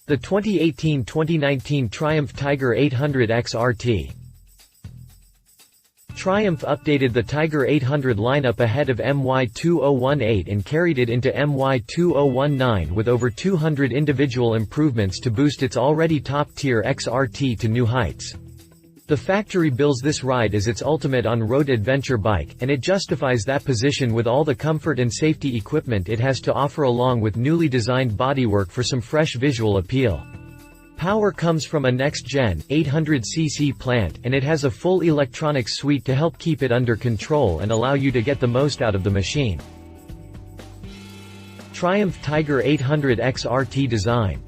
The 2018-2019 Triumph Tiger 800 XRT. Triumph updated the Tiger 800 lineup ahead of MY2018 and carried it into MY2019 with over 200 individual improvements to boost its already top-tier XRT to new heights. The factory bills this ride as its ultimate on-road adventure bike, and it justifies that position with all the comfort and safety equipment it has to offer along with newly designed bodywork for some fresh visual appeal. Power comes from a next-gen, 800cc plant, and it has a full electronics suite to help keep it under control and allow you to get the most out of the machine. Triumph Tiger 800 XRT design.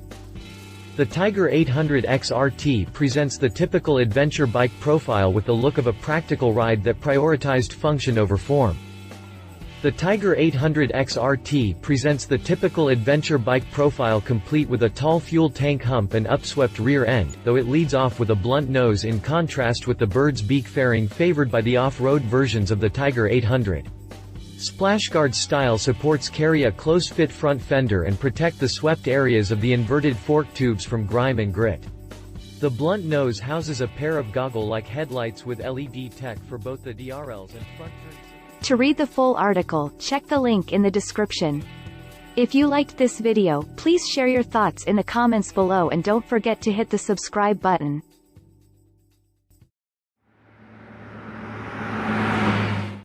The Tiger 800 XRT presents the typical adventure bike profile with the look of a practical ride that prioritized function over form. The Tiger 800 XRT presents the typical adventure bike profile complete with a tall fuel tank hump and upswept rear end, though it leads off with a blunt nose in contrast with the bird's beak fairing favored by the off-road versions of the Tiger 800. Splashguard style supports carry a close-fit front fender and protect the swept areas of the inverted fork tubes from grime and grit. The blunt nose houses a pair of goggle-like headlights with LED tech for both the DRLs and front turn. To read the full article, check the link in the description. If you liked this video, please share your thoughts in the comments below and don't forget to hit the subscribe button.